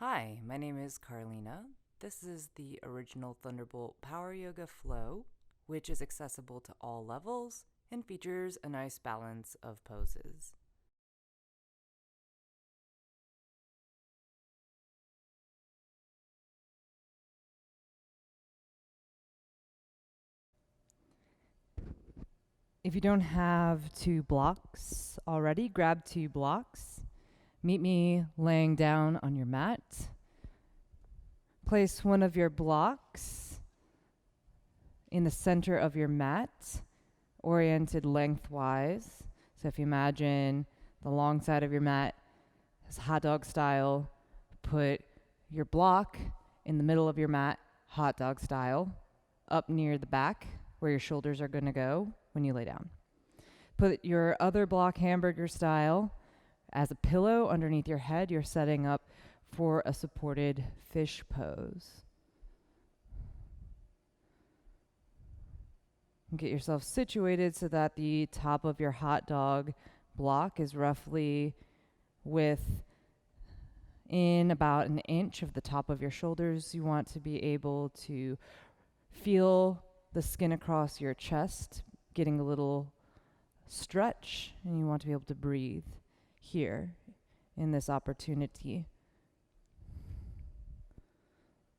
Hi, my name is Carlina. This is the original Thunderbolt Power Yoga Flow, which is accessible to all levels and features a nice balance of poses. If you don't have two blocks already, grab two blocks. Meet me laying down on your mat. Place one of your blocks in the center of your mat, oriented lengthwise. So if you imagine the long side of your mat is hot dog style, put your block in the middle of your mat, hot dog style, up near the back where your shoulders are going to go when you lay down. Put your other block hamburger style as a pillow underneath your head. You're setting up for a supported fish pose. Get yourself situated so that the top of your hot dog block is roughly within about an inch of the top of your shoulders. You want to be able to feel the skin across your chest getting a little stretch, and you want to be able to breathe here in this opportunity.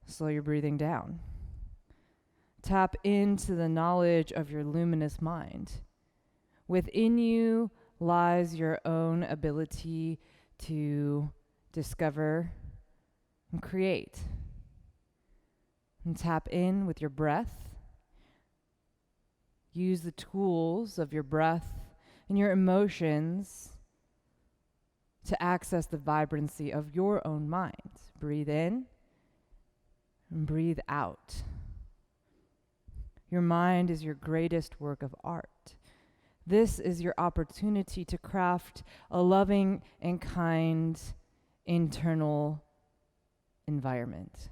Slow your breathing down. Tap into the knowledge of your luminous mind. Within you lies your own ability to discover and create. And tap in with your breath. Use the tools of your breath and your emotions to access the vibrancy of your own mind. Breathe in and breathe out. Your mind is your greatest work of art. This is your opportunity to craft a loving and kind internal environment.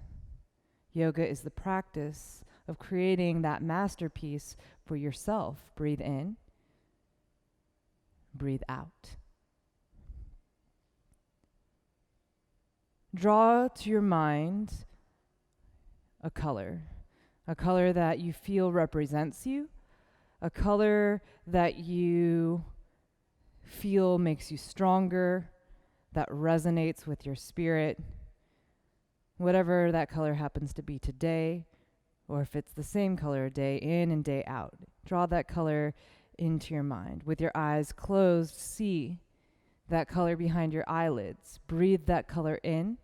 Yoga is the practice of creating that masterpiece for yourself. Breathe in, breathe out. Draw to your mind a color that you feel represents you, a color that you feel makes you stronger, that resonates with your spirit, whatever that color happens to be today, or if it's the same color day in and day out. Draw that color into your mind. With your eyes closed, see that color behind your eyelids. Breathe that color in.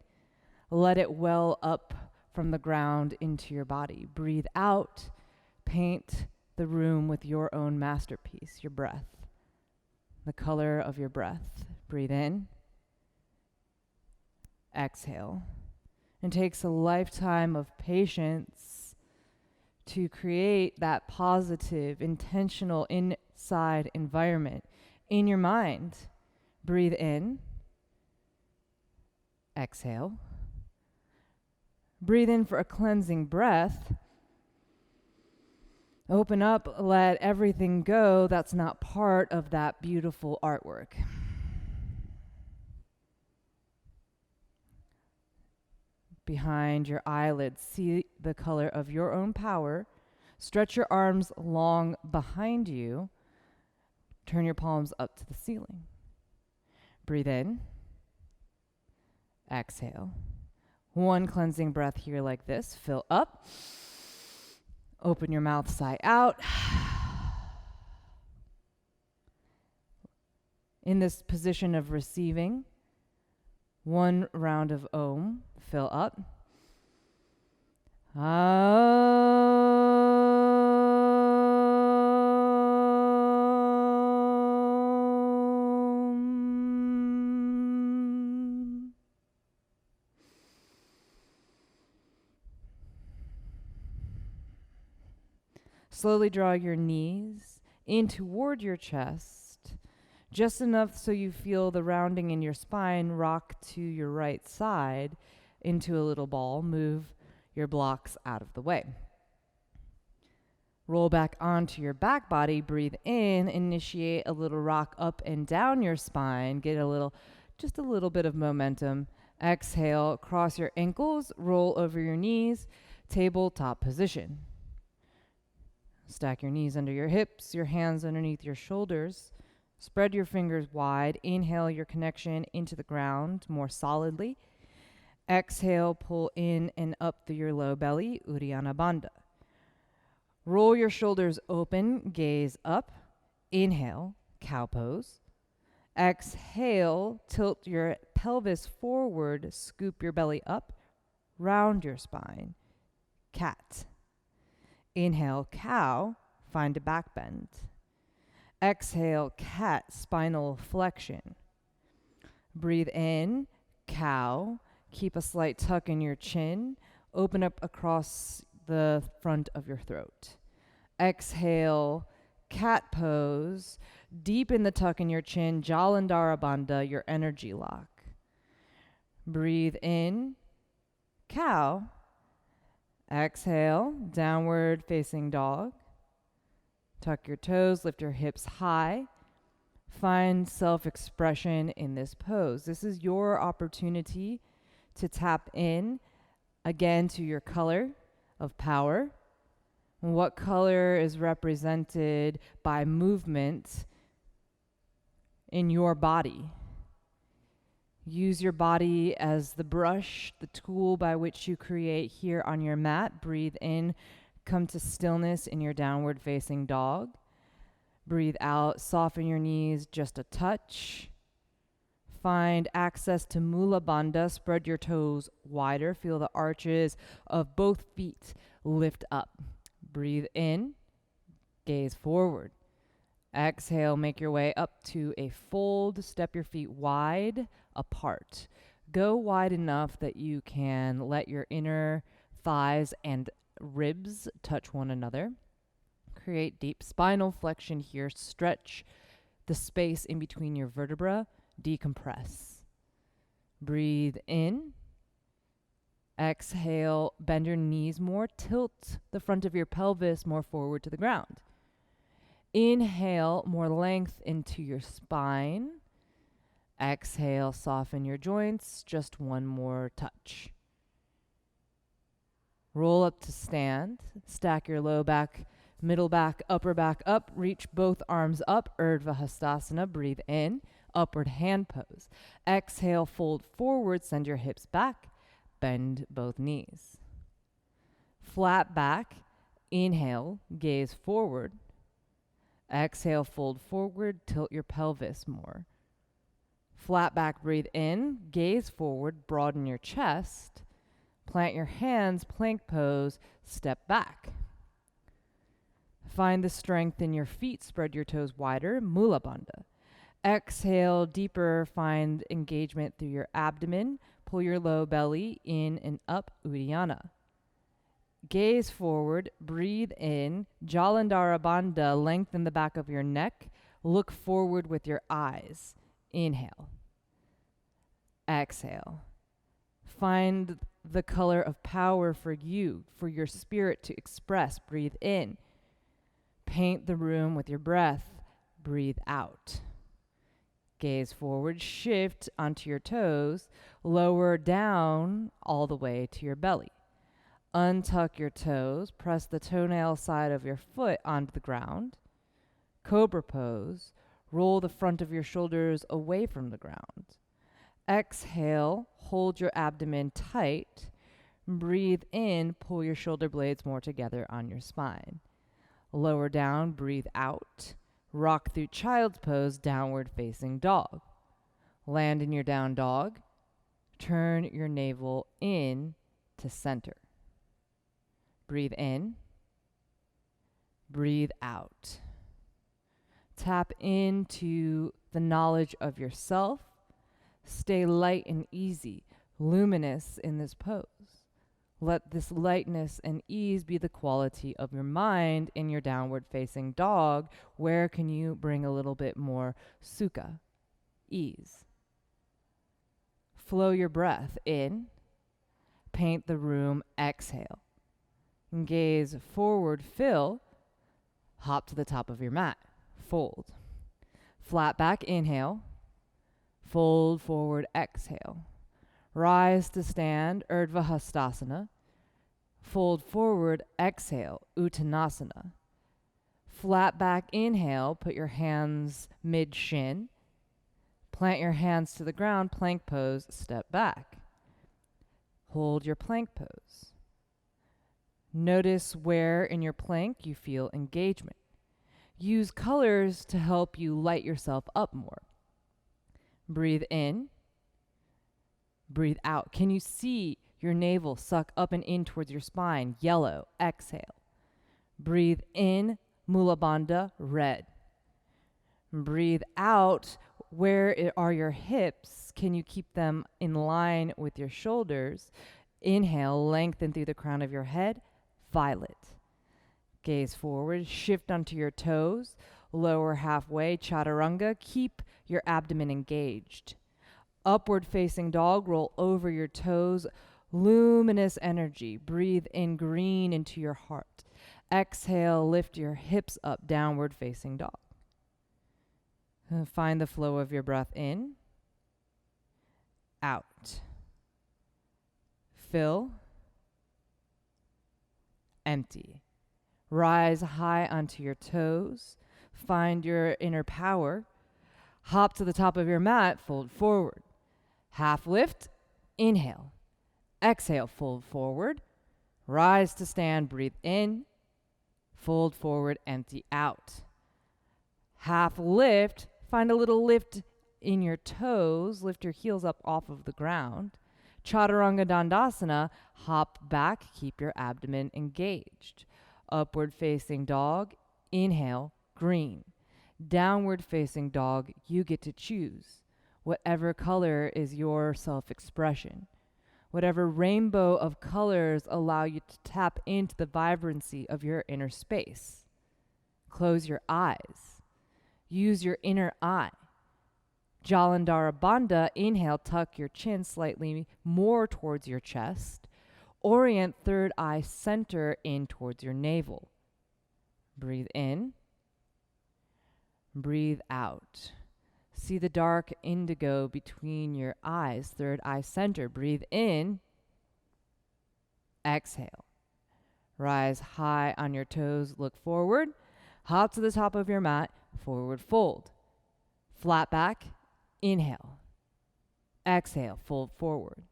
Let it well up from the ground into your body. Breathe out. Paint the room with your own masterpiece, your breath, the color of your breath. Breathe in. Exhale. It takes a lifetime of patience to create that positive, intentional inside environment in your mind. Breathe in. Exhale. Breathe in for a cleansing breath. Open up, let everything go that's not part of that beautiful artwork. Behind your eyelids, see the color of your own power. Stretch your arms long behind you. Turn your palms up to the ceiling. Breathe in. Exhale. One cleansing breath here like this. Fill up. Open your mouth, sigh out. In this position of receiving, one round of Om. Fill up. Slowly draw your knees in toward your chest, just enough so you feel the rounding in your spine. Rock to your right side into a little ball. Move your blocks out of the way. Roll back onto your back body. Breathe in. Initiate a little rock up and down your spine. Get just a little bit of momentum Exhale, cross your ankles, roll over your knees, tabletop position. Stack your knees under your hips, your hands underneath your shoulders. Spread your fingers wide. Inhale your connection into the ground more solidly. Exhale, pull in and up through your low belly, Uddiyana Bandha. Roll your shoulders open, gaze up. Inhale, cow pose. Exhale, tilt your pelvis forward, scoop your belly up, round your spine, cat. Inhale, cow, find a back bend. Exhale, cat, spinal flexion. Breathe in, cow, keep a slight tuck in your chin, open up across the front of your throat. Exhale, cat pose, deepen the tuck in your chin, Jalandhara Bandha, your energy lock. Breathe in, cow. Exhale, downward facing dog. Tuck your toes, lift your hips high. Find self-expression in this pose. This is your opportunity to tap in again to your color of power. What color is represented by movement in your body? Use your body as the brush, the tool by which you create here on your mat. Breathe in, come to stillness in your downward facing dog. Breathe out, soften your knees just a touch. Find access to Mula Bandha. Spread your toes wider. Feel the arches of both feet lift up. Breathe in, gaze forward. Exhale, make your way up to a fold. Step your feet wide apart. Go wide enough that you can let your inner thighs and ribs touch one another. Create deep spinal flexion here. Stretch the space in between your vertebra. Decompress. Breathe in. Exhale, bend your knees more. Tilt the front of your pelvis more forward to the ground. Inhale, more length into your spine. Exhale, soften your joints. Just one more touch. Roll up to stand. Stack your low back, middle back, upper back up. Reach both arms up. Urdhva Hastasana. Breathe in. Upward hand pose. Exhale, fold forward. Send your hips back. Bend both knees. Flat back. Inhale, gaze forward. Exhale, fold forward. Tilt your pelvis more. Flat back, breathe in. Gaze forward. Broaden your chest. Plant your hands, plank pose. Step back. Find the strength in your feet. Spread your toes wider. Mula Bandha. Exhale, deeper. Find engagement through your abdomen. Pull your low belly in and up, Uddiyana. Gaze forward, breathe in, Jalandhara Bandha, lengthen the back of your neck. Look forward with your eyes. Inhale. Exhale. Find the color of power for you, for your spirit to express. Breathe in. Paint the room with your breath. Breathe out. Gaze forward, shift onto your toes, lower down all the way to your belly. Untuck your toes, press the toenail side of your foot onto the ground. Cobra pose, roll the front of your shoulders away from the ground. Exhale, hold your abdomen tight. Breathe in, pull your shoulder blades more together on your spine. Lower down, breathe out. Rock through child's pose, downward facing dog. Land in your down dog. Turn your navel in to center. Breathe in. Breathe out. Tap into the knowledge of yourself. Stay light and easy, luminous in this pose. Let this lightness and ease be the quality of your mind in your downward facing dog. Where can you bring a little bit more sukha, ease? Flow your breath in. Paint the room, exhale. Gaze forward, fill. Hop to the top of your mat, fold. Flat back, inhale. Fold forward, exhale. Rise to stand, Urdhva Hastasana. Fold forward, exhale, Uttanasana. Flat back, inhale, put your hands mid-shin. Plant your hands to the ground, plank pose, step back. Hold your plank pose. Notice where in your plank you feel engagement. Use colors to help you light yourself up more. Breathe in. Breathe out. Can you see your navel suck up and in towards your spine? Yellow. Exhale. Breathe in. Mula Bandha, red. Breathe out. Where are your hips? Can you keep them in line with your shoulders? Inhale, lengthen through the crown of your head, violet. Gaze forward, shift onto your toes, lower halfway, chaturanga. Keep your abdomen engaged. Upward facing dog, roll over your toes, luminous energy. Breathe in green into your heart. Exhale, lift your hips up, downward facing dog. Find the flow of your breath in, out. Fill, empty. Rise high onto your toes. Find your inner power. Hop to the top of your mat, fold forward. Half lift, inhale. Exhale, fold forward. Rise to stand, breathe in. Fold forward, empty out. Half lift, find a little lift in your toes. Lift your heels up off of the ground. Chaturanga Dandasana, hop back, keep your abdomen engaged. Upward facing dog, inhale, green. Downward facing dog, you get to choose. Whatever color is your self-expression. Whatever rainbow of colors allow you to tap into the vibrancy of your inner space. Close your eyes. Use your inner eye. Jalandhara Bandha, inhale, tuck your chin slightly more towards your chest. Orient third eye center in towards your navel. Breathe in. Breathe out. See the dark indigo between your eyes, third eye center. Breathe in. Exhale. Rise high on your toes, look forward. Hop to the top of your mat, forward fold. Flat back, inhale. Exhale, fold forward.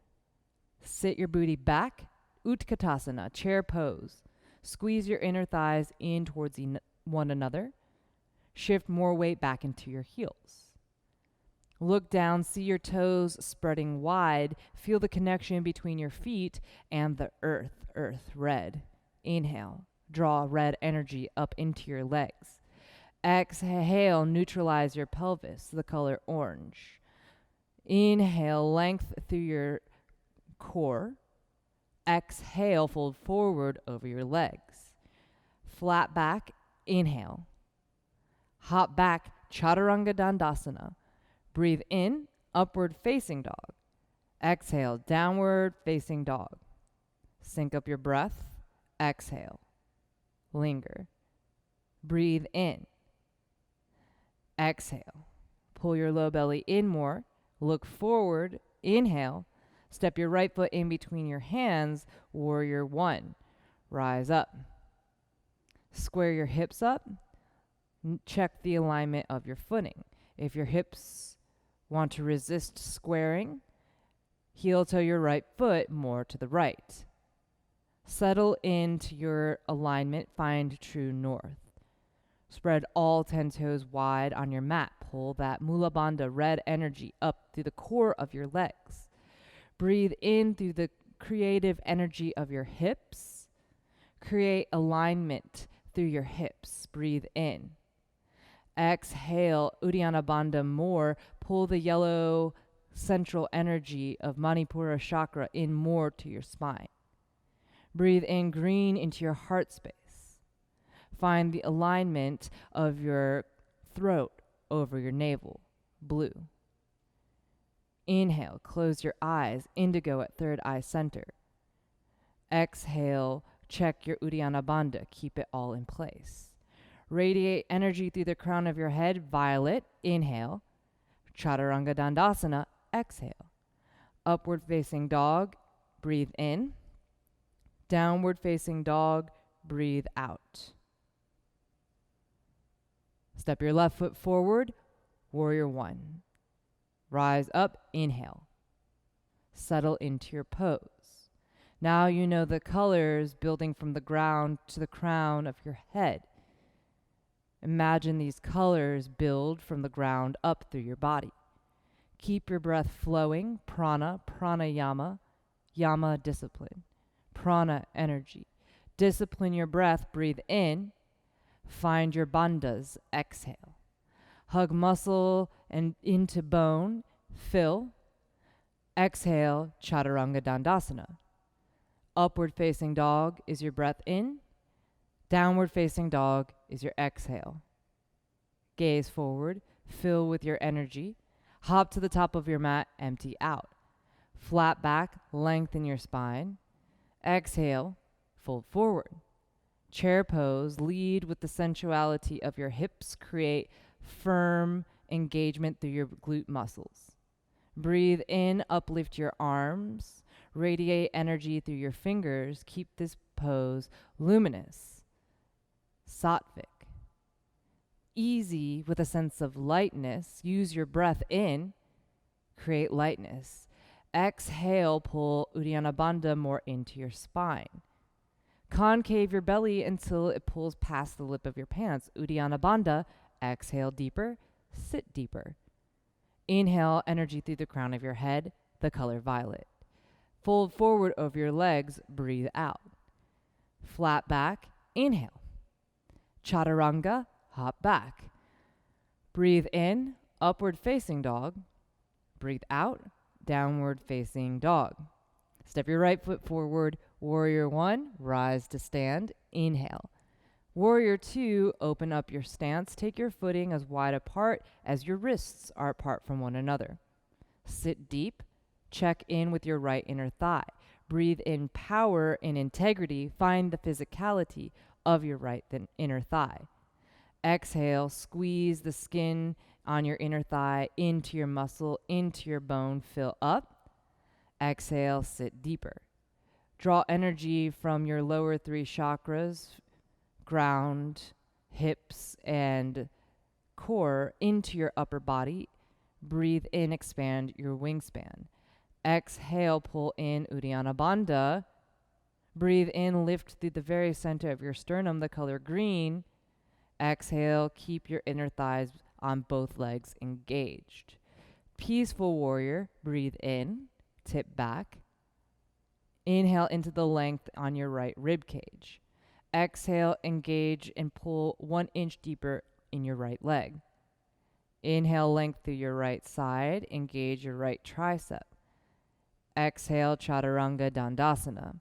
Sit your booty back, Utkatasana, chair pose. Squeeze your inner thighs in towards one another. Shift more weight back into your heels. Look down, see your toes spreading wide. Feel the connection between your feet and the earth, red. Inhale, draw red energy up into your legs. Exhale, neutralize your pelvis, the color orange. Inhale, length through your core. Exhale, fold forward over your legs. Flat back, inhale. Hop back, Chaturanga Dandasana. Breathe in, upward facing dog. Exhale, downward facing dog. Sync up your breath. Exhale. Linger. Breathe in. Exhale. Pull your low belly in more. Look forward. Inhale. Step your right foot in between your hands. Warrior one. Rise up. Square your hips up. Check the alignment of your footing. If your hips want to resist squaring, heel toe your right foot more to the right. Settle into your alignment. Find true north. Spread all 10 toes wide on your mat. Pull that Mula Bandha red energy up through the core of your legs. Breathe in through the creative energy of your hips. Create alignment through your hips. Breathe in. Exhale, Uddiyana Bandha more. Pull the yellow central energy of Manipura chakra in more to your spine. Breathe in green into your heart space. Find the alignment of your throat over your navel, blue. Inhale, close your eyes, indigo at third eye center. Exhale, check your Uddiyana Bandha, keep it all in place. Radiate energy through the crown of your head, violet, inhale. Chaturanga Dandasana, exhale. Upward facing dog, breathe in. Downward facing dog, breathe out. Step your left foot forward, warrior one. Rise up, inhale. Settle into your pose. Now you know the colors building from the ground to the crown of your head. Imagine these colors build from the ground up through your body. Keep your breath flowing, prana, pranayama, yama, discipline, prana, energy. Discipline your breath, breathe in, find your bandhas, exhale. Hug muscle and into bone, fill. Exhale, chaturanga dandasana. Upward facing dog is your breath in. Downward facing dog is your exhale. Gaze forward, fill with your energy. Hop to the top of your mat, empty out. Flat back, lengthen your spine. Exhale, fold forward. Chair pose, lead with the sensuality of your hips. Create firm engagement through your glute muscles. Breathe in, uplift your arms. Radiate energy through your fingers. Keep this pose luminous. Sattvic. Easy with a sense of lightness. Use your breath in. Create lightness. Exhale, pull Uddiyana Bandha more into your spine. Concave your belly until it pulls past the lip of your pants. Uddiyana Bandha. Exhale deeper. Sit deeper. Inhale energy through the crown of your head, the color violet. Fold forward over your legs, breathe out. Flat back, inhale. Chaturanga, hop back. Breathe in, upward facing dog. Breathe out, downward facing dog. Step your right foot forward, warrior one, rise to stand, inhale. Warrior two, open up your stance. Take your footing as wide apart as your wrists are apart from one another. Sit deep. Check in with your right inner thigh. Breathe in power and integrity. Find the physicality of your right inner thigh. Exhale, squeeze the skin on your inner thigh into your muscle, into your bone. Fill up. Exhale, sit deeper. Draw energy from your lower three chakras, ground, hips, and core into your upper body. Breathe in, expand your wingspan. Exhale, pull in Uddiyana Bandha. Breathe in, lift through the very center of your sternum, the color green. Exhale, keep your inner thighs on both legs engaged. Peaceful warrior, breathe in, tip back. Inhale into the length on your right rib cage. Exhale, engage and pull 1 inch deeper in your right leg. Inhale, length through your right side. Engage your right tricep. Exhale, chaturanga dandasana.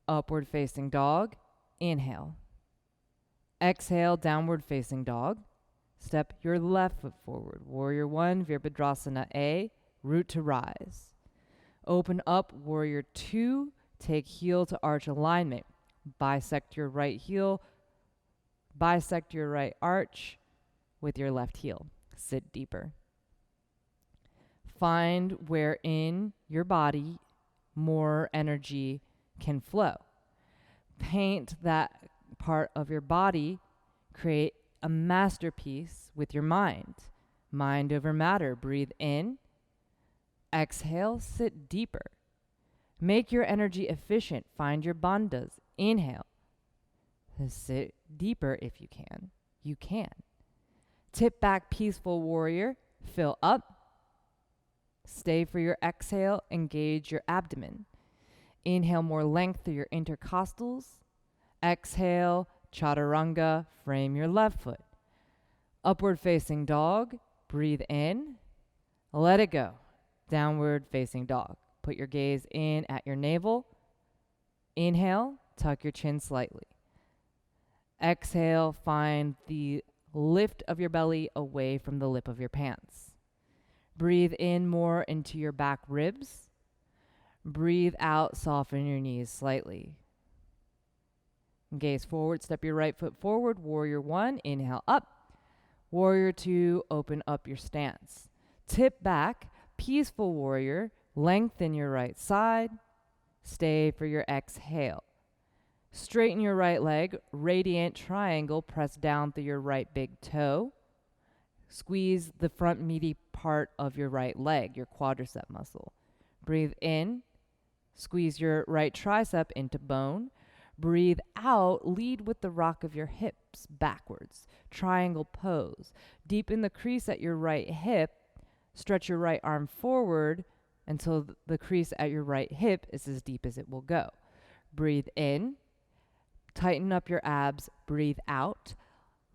Upward facing dog. Inhale. Exhale, downward facing dog. Step your left foot forward. Warrior one, Virabhadrasana A, root to rise. Open up, warrior two. Take heel to arch alignment. Bisect your right heel, bisect your right arch with your left heel. Sit deeper. Find where in your body more energy can flow. Paint that part of your body. Create a masterpiece with your mind. Mind over matter. Breathe in. Exhale, sit deeper. Make your energy efficient. Find your bandhas. Inhale. Sit deeper if you can. You can. Tip back, peaceful warrior. Fill up. Stay for your exhale. Engage your abdomen. Inhale more length through your intercostals. Exhale, chaturanga. Frame your left foot. Upward facing dog. Breathe in. Let it go. Downward facing dog. Put your gaze in at your navel. Inhale, tuck your chin slightly. Exhale, find the lift of your belly away from the lip of your pants. Breathe in more into your back ribs. Breathe out, soften your knees slightly. Gaze forward, step your right foot forward. Warrior one, inhale up. Warrior two, open up your stance. Tip back, peaceful warrior. lengthen your right side. Stay for your exhale. Straighten your right leg, radiant triangle, press down through your right big toe. Squeeze the front meaty part of your right leg, your quadricep muscle. Breathe in, squeeze your right tricep into bone. Breathe out, lead with the rock of your hips backwards. Triangle pose. Deepen the crease at your right hip. Stretch your right arm forward until the crease at your right hip is as deep as it will go. Breathe in. Tighten up your abs. Breathe out.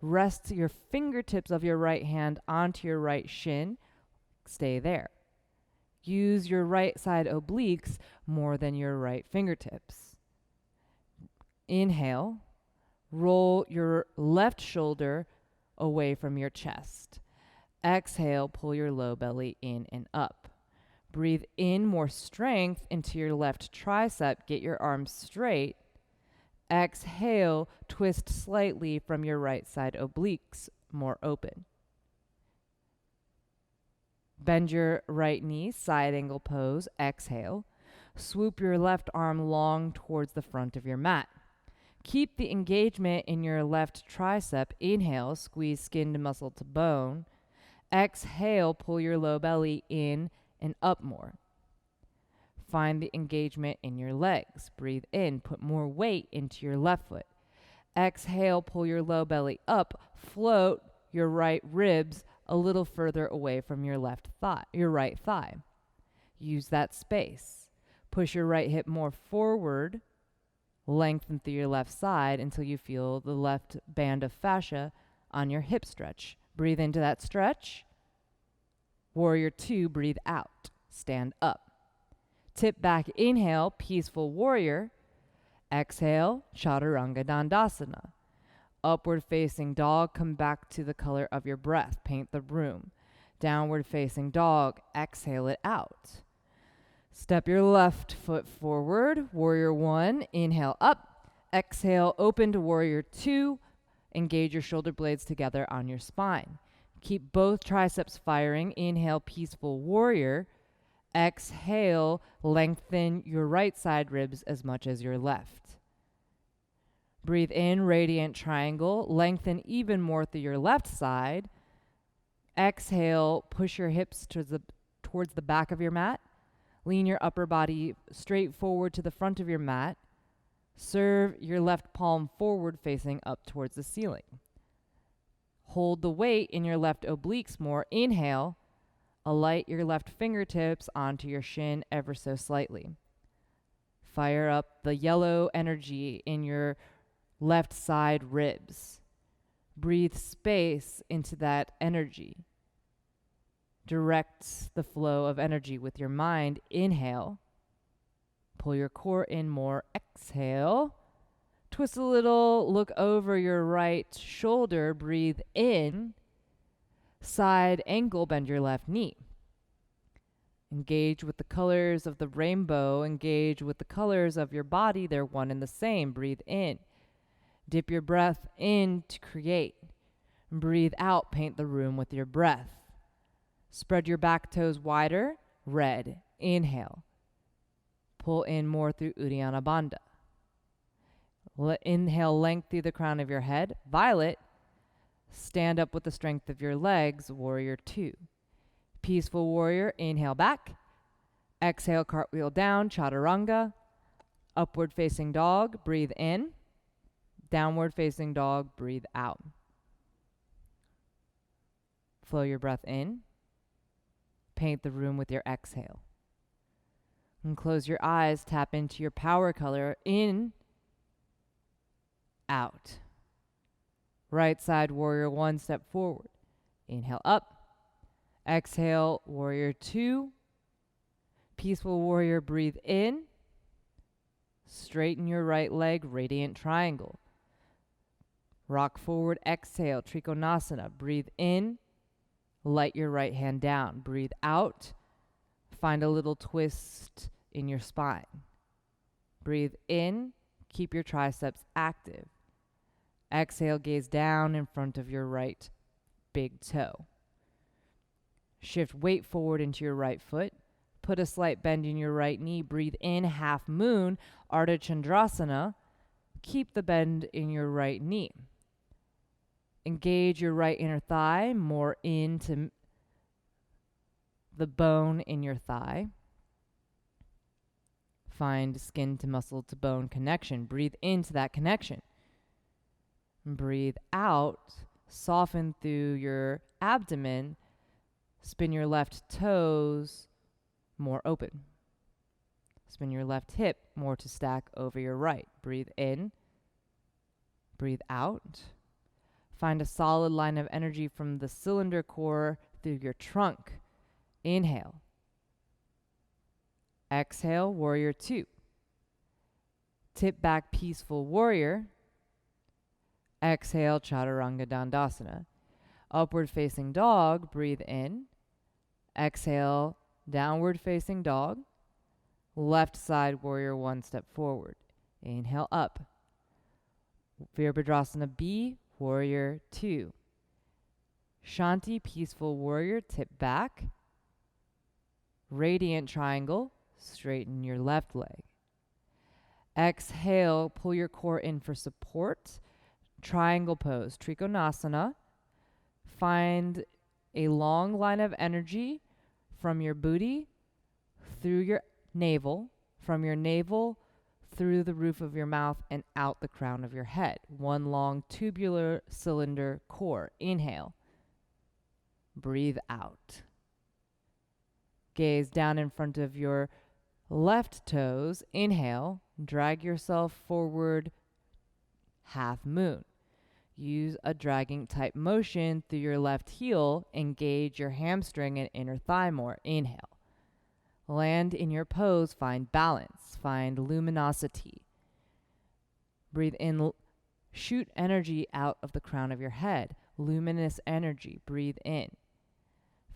Rest your fingertips of your right hand onto your right shin. Stay there. Use your right side obliques more than your right fingertips. Inhale. Roll your left shoulder away from your chest. Exhale, pull your low belly in and up. Breathe in more strength into your left tricep. Get your arms straight. Exhale, twist slightly from your right side obliques, more open. Bend your right knee, side angle pose. Exhale. Swoop your left arm long towards the front of your mat. Keep the engagement in your left tricep. Inhale, squeeze skin to muscle to bone. Exhale, pull your low belly in and up more. Find the engagement in your legs. Breathe in, put more weight into your left foot. Exhale, pull your low belly up. Float your right ribs a little further away from your right thigh. Use that space. Push your right hip more forward. Lengthen through your left side until you feel the left band of fascia on your hip stretch. Breathe into that stretch. Warrior 2, breathe out. Stand up. Tip back, inhale, peaceful warrior. Exhale, chaturanga dandasana. Upward facing dog, come back to the color of your breath. Paint the room. Downward facing dog, exhale it out. Step your left foot forward. Warrior 1, inhale up. Exhale, open to warrior 2. Engage your shoulder blades together on your spine. Keep both triceps firing. Inhale, peaceful warrior. Exhale, lengthen your right side ribs as much as your left. Breathe in, radiant triangle. Lengthen even more through your left side. Exhale, push your hips towards the back of your mat. Lean your upper body straight forward to the front of your mat. Serve your left palm forward, facing up towards the ceiling. Hold the weight in your left obliques more. Inhale. Alight your left fingertips onto your shin ever so slightly. Fire up the yellow energy in your left side ribs. Breathe space into that energy. Direct the flow of energy with your mind. Inhale. Pull your core in more. Exhale. Twist a little. Look over your right shoulder. Breathe in. Side ankle, bend your left knee. Engage with the colors of the rainbow. Engage with the colors of your body. They're one and the same. Breathe in. Dip your breath in to create. Breathe out. Paint the room with your breath. Spread your back toes wider. Red. Inhale. Pull in more through Uddiyana Bandha. Inhale, length through the crown of your head. Violet. Stand up with the strength of your legs. Warrior 2. Peaceful warrior. Inhale back. Exhale, cartwheel down. Chaturanga. Upward facing dog. Breathe in. Downward facing dog. Breathe out. Flow your breath in. Paint the room with your exhale. And close your eyes. Tap into your power color. In. Out. Right side, warrior 1, step forward. Inhale up. Exhale, warrior 2. Peaceful warrior, breathe in. Straighten your right leg, radiant triangle. Rock forward, exhale, Trikonasana. Breathe in. Light your right hand down. Breathe out. Find a little twist in your spine. Breathe in. Keep your triceps active. Exhale, gaze down in front of your right big toe. Shift weight forward into your right foot. put a slight bend in your right knee. Breathe in, half moon, Ardha Chandrasana. Keep the bend in your right knee. Engage your right inner thigh more into the bone in your thigh. Find skin to muscle to bone connection. Breathe into that connection. Breathe out. Soften through your abdomen. Spin your left toes more open. Spin your left hip more to stack over your right. Breathe in. Breathe out. Find a solid line of energy from the cylinder core through your trunk. Inhale. Exhale, warrior two. Tip back, peaceful warrior. Exhale, chaturanga dandasana. Upward facing dog, breathe in. Exhale, downward facing dog. Left side warrior one, step forward. Inhale up. Virabhadrasana B, warrior two. Shanti, peaceful warrior, tip back. Radiant triangle, straighten your left leg. Exhale, pull your core in for support. Triangle pose, Trikonasana. Find a long line of energy from your booty through your navel, from your navel through the roof of your mouth and out the crown of your head. One long tubular cylinder core. Inhale. Breathe out. Gaze down in front of your left toes. Inhale. Drag yourself forward, half moon. Use a dragging type motion through your left heel. Engage your hamstring and inner thigh more. Inhale. Land in your pose. Find balance. Find luminosity. Breathe in. Shoot energy out of the crown of your head. Luminous energy. Breathe in.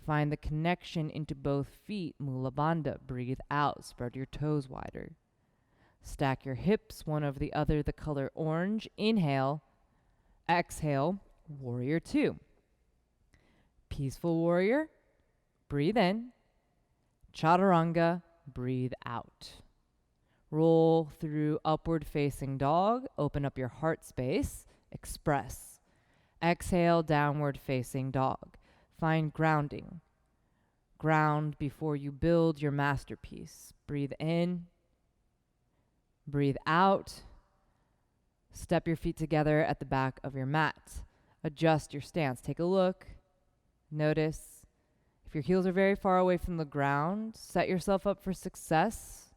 Find the connection into both feet. Mula Bandha. Breathe out. Spread your toes wider. Stack your hips one over the other, the color orange. Inhale. Exhale. Warrior two. Peaceful warrior. Breathe in. Chaturanga. Breathe out. Roll through upward facing dog. Open up your heart space. Express. Exhale, downward facing dog. Find grounding. Ground before you build your masterpiece. Breathe in. Breathe out. Step your feet together at the back of your mat. Adjust your stance. Take a look. Notice. If your heels are very far away from the ground, set yourself up for success.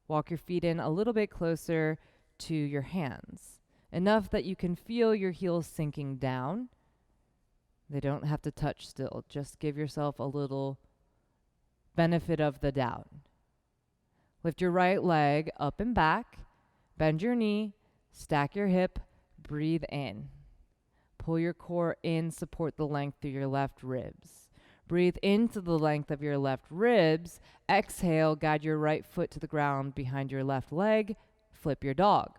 Walk your feet in a little bit closer to your hands. Enough that you can feel your heels sinking down. They don't have to touch still. Just give yourself a little benefit of the doubt. Lift your right leg up and back. Bend your knee. Stack your hip. Breathe in. Pull your core in. Support the length through your left ribs. Breathe into the length of your left ribs. Exhale. Guide your right foot to the ground behind your left leg. Flip your dog.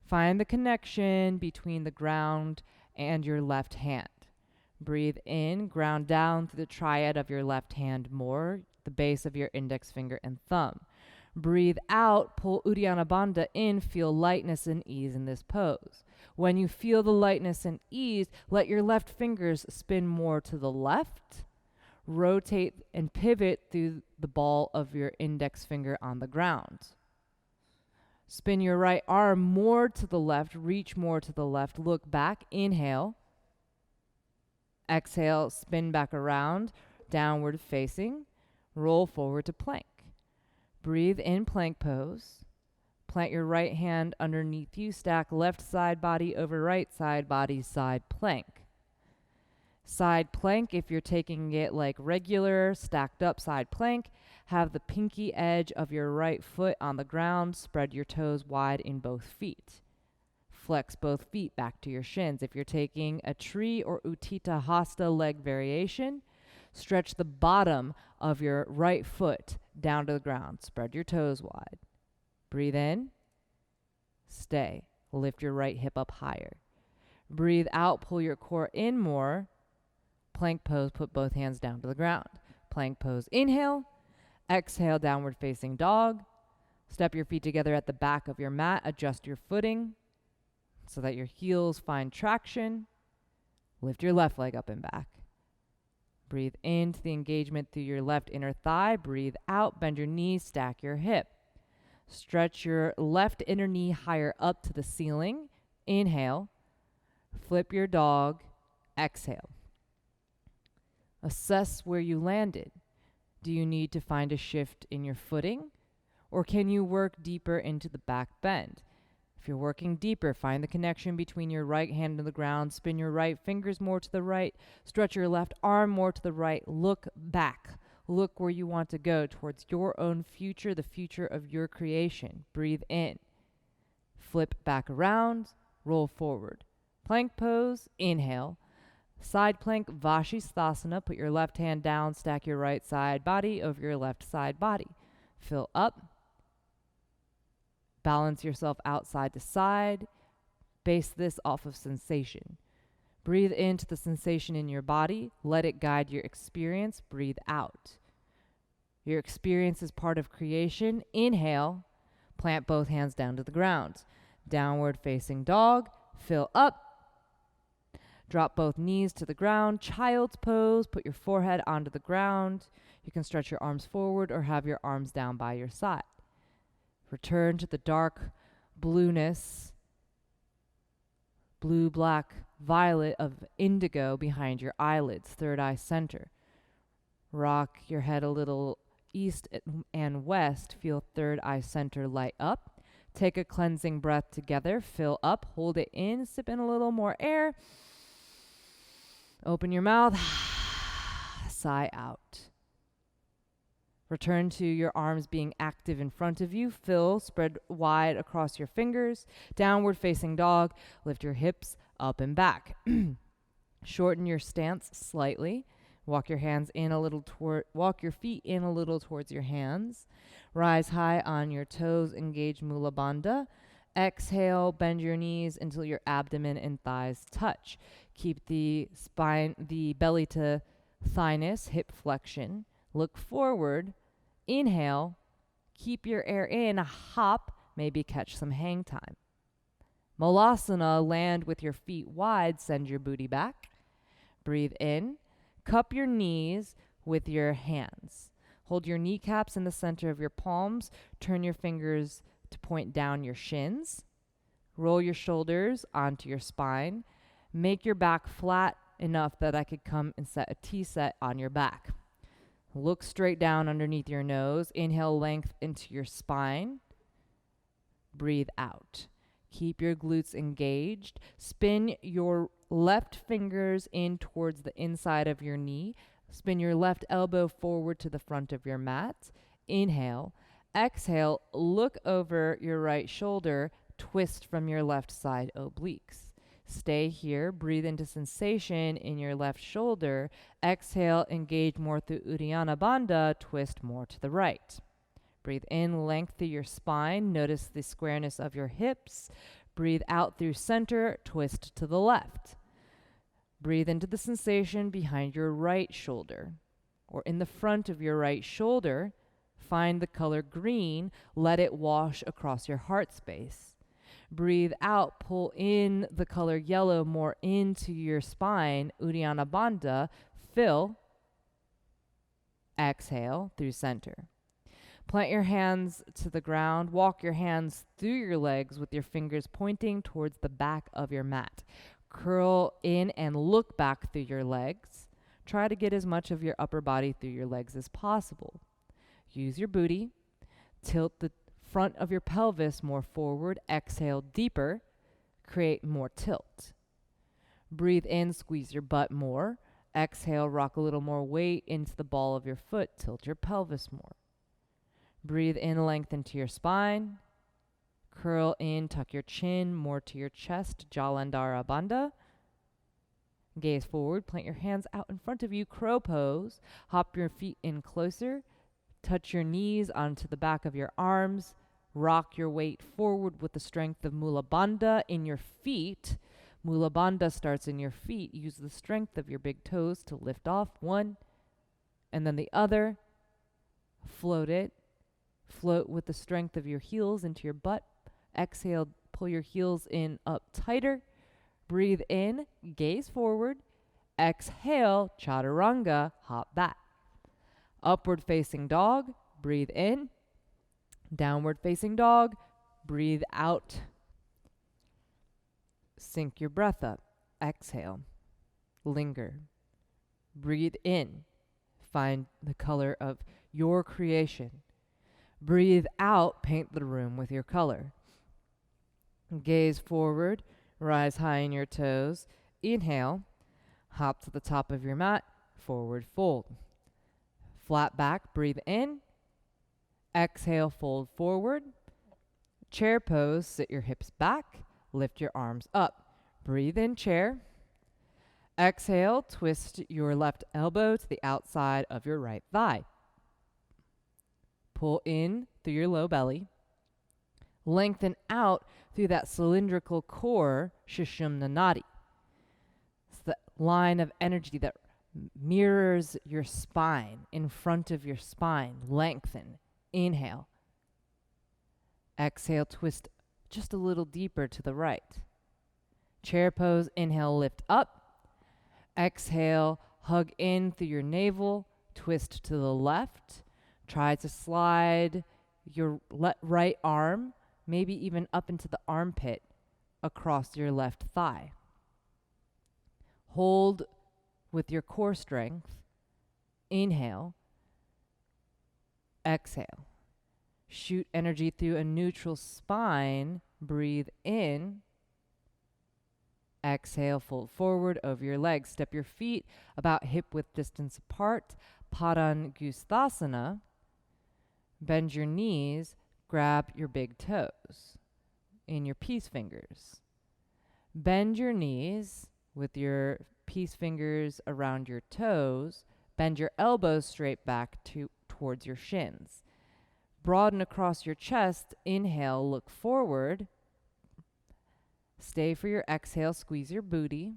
Find the connection between the ground and your left hand. Breathe in. Ground down through the triad of your left hand more, the base of your index finger and thumb. Breathe out. Pull Uddiyana Bandha in. Feel lightness and ease in this pose. When you feel the lightness and ease, let your left fingers spin more to the left. Rotate and pivot through the ball of your index finger on the ground. Spin your right arm more to the left. Reach more to the left. Look back. Inhale. Exhale. Spin back around. Downward facing. Roll forward to plank. Breathe in plank pose. Plant your right hand underneath you. Stack left side body over right side body, side plank. Side plank, if you're taking it like regular, stacked up side plank, have the pinky edge of your right foot on the ground. Spread your toes wide in both feet. Flex both feet back to your shins. If you're taking a tree or Utthita Hasta leg variation, stretch the bottom of your right foot down to the ground. Spread your toes wide. Breathe in. Stay. Lift your right hip up higher. Breathe out. Pull your core in more. Plank pose. Put both hands down to the ground. Plank pose. Inhale. Exhale, downward facing dog. Step your feet together at the back of your mat. Adjust your footing so that your heels find traction. Lift your left leg up and back. Breathe into the engagement through your left inner thigh. Breathe out. Bend your knees. Stack your hip. Stretch your left inner knee higher up to the ceiling. Inhale. Flip your dog. Exhale. Assess where you landed. Do you need to find a shift in your footing, or can you work deeper into the back bend? If you're working deeper, find the connection between your right hand and the ground. Spin your right fingers more to the right. Stretch your left arm more to the right. Look back. Look where you want to go, towards your own future, the future of your creation. Breathe in. Flip back around. Roll forward. Plank pose. Inhale. Side plank, Vashisthasana. Put your left hand down, stack your right side body over your left side body. Fill up. Balance yourself outside to side. Base this off of sensation. Breathe into the sensation in your body. Let it guide your experience. Breathe out. Your experience is part of creation. Inhale. Plant both hands down to the ground. Downward facing dog. Fill up. Drop both knees to the ground. Child's pose. Put your forehead onto the ground. You can stretch your arms forward or have your arms down by your side. Return to the dark blueness, blue, black, violet of indigo behind your eyelids, third eye center. Rock your head a little east and west. Feel third eye center light up. Take a cleansing breath together. Fill up. Hold it in. Sip in a little more air. Open your mouth. Sigh out. Return to your arms being active in front of you. Fill, spread wide across your fingers. Downward facing dog. Lift your hips up and back. Shorten your stance slightly. Walk your hands in a little walk your feet in a little towards your hands. Rise high on your toes. Engage Mula Bandha. Exhale, bend your knees until your abdomen and thighs touch. Keep the spine, the belly to thinus, hip flexion. Look forward. Inhale. Keep your air in. Hop. Maybe catch some hang time. Malasana, land with your feet wide. Send your booty back. Breathe in. Cup your knees with your hands. Hold your kneecaps in the center of your palms. Turn your fingers to point down your shins. Roll your shoulders onto your spine. Make your back flat enough that I could come and set a T-set on your back. Look straight down underneath your nose. Inhale, length into your spine. Breathe out. Keep your glutes engaged. Spin your left fingers in towards the inside of your knee. Spin your left elbow forward to the front of your mat. Inhale. Exhale, look over your right shoulder. Twist from your left side obliques. Stay here. Breathe into sensation in your left shoulder. Exhale, engage more through Uddiyana Bandha. Twist more to the right. Breathe in, length through your spine. Notice the squareness of your hips. Breathe out through center. Twist to the left. Breathe into the sensation behind your right shoulder or in the front of your right shoulder. Find the color green. Let it wash across your heart space. Breathe out. Pull in the color yellow more into your spine. Uddiyana Bandha. Fill. Exhale through center. Plant your hands to the ground. Walk your hands through your legs with your fingers pointing towards the back of your mat. Curl in and look back through your legs. Try to get as much of your upper body through your legs as possible. Use your booty. Tilt the front of your pelvis more forward. Exhale deeper. Create more tilt. Breathe in, squeeze your butt more. Exhale, rock a little more weight into the ball of your foot. Tilt your pelvis more. Breathe in, lengthen to your spine. Curl in, tuck your chin more to your chest. Jalandhara Bandha. Gaze forward, plant your hands out in front of you. Crow pose. Hop your feet in closer. Touch your knees onto the back of your arms. Rock your weight forward with the strength of Mula Bandha in your feet. Mula Bandha starts in your feet. Use the strength of your big toes to lift off. 1, And then the other, float it. Float with the strength of your heels into your butt. Exhale, pull your heels in up tighter. Breathe in, gaze forward. Exhale, chaturanga, hop back. Upward facing dog, breathe in. Downward facing dog, breathe out. Sink your breath up. Exhale. Linger. Breathe in. Find the color of your creation. Breathe out. Paint the room with your color. Gaze forward. Rise high in your toes. Inhale. Hop to the top of your mat. Forward fold. Flat back. Breathe in. Exhale. Fold forward. Chair pose. Sit your hips back. Lift your arms up. Breathe in, chair. Exhale, twist your left elbow to the outside of your right thigh. Pull in through your low belly. Lengthen out through that cylindrical core, Sushumna Nadi. It's the line of energy that mirrors your spine, in front of your spine. Lengthen. Inhale. Exhale, twist just a little deeper to the right. Chair pose, inhale, lift up. Exhale, hug in through your navel, twist to the left. Try to slide your right arm, maybe even up into the armpit, across your left thigh. Hold with your core strength. Inhale. Exhale. Shoot energy through a neutral spine. Breathe in. Exhale, fold forward over your legs. Step your feet about hip width distance apart. Padangusthasana. Bend your knees. Grab your big toes in your peace fingers. Bend your knees with your peace fingers around your toes. Bend your elbows straight back towards your shins. Broaden across your chest. Inhale, look forward. Stay for your exhale, squeeze your booty.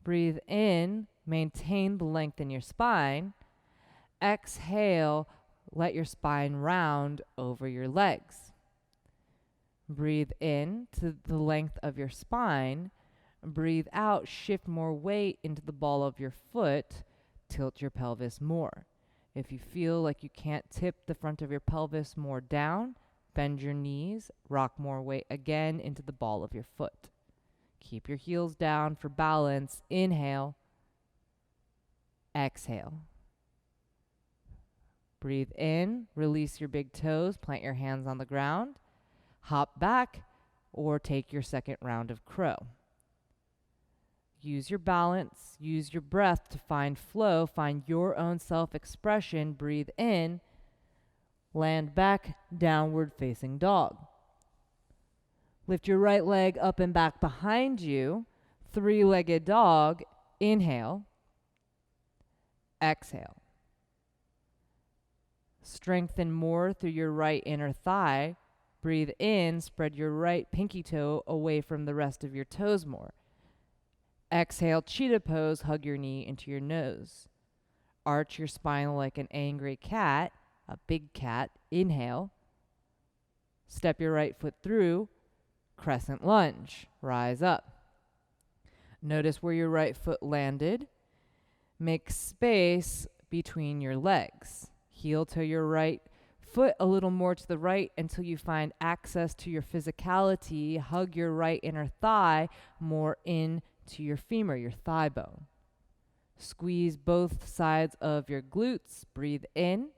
Breathe in, maintain the length in your spine. Exhale, let your spine round over your legs. Breathe in to the length of your spine. Breathe out, shift more weight into the ball of your foot. Tilt your pelvis more. If you feel like you can't tip the front of your pelvis more down, bend your knees, rock more weight again into the ball of your foot. Keep your heels down for balance. Inhale. Exhale. Breathe in, release your big toes, plant your hands on the ground, hop back, or take your second round of crow. Use your balance, use your breath to find flow, find your own self-expression. Breathe in, land back, downward facing dog. Lift your right leg up and back behind you, three-legged dog. Inhale, exhale. Strengthen more through your right inner thigh. Breathe in, spread your right pinky toe away from the rest of your toes more. Exhale, cheetah pose, hug your knee into your nose. Arch your spine like an angry cat, a big cat. Inhale. Step your right foot through, crescent lunge. Rise up. Notice where your right foot landed. Make space between your legs. Heel to your right foot a little more to the right until you find access to your physicality. Hug your right inner thigh more in to your femur, your thigh bone. Squeeze both sides of your glutes. Breathe in.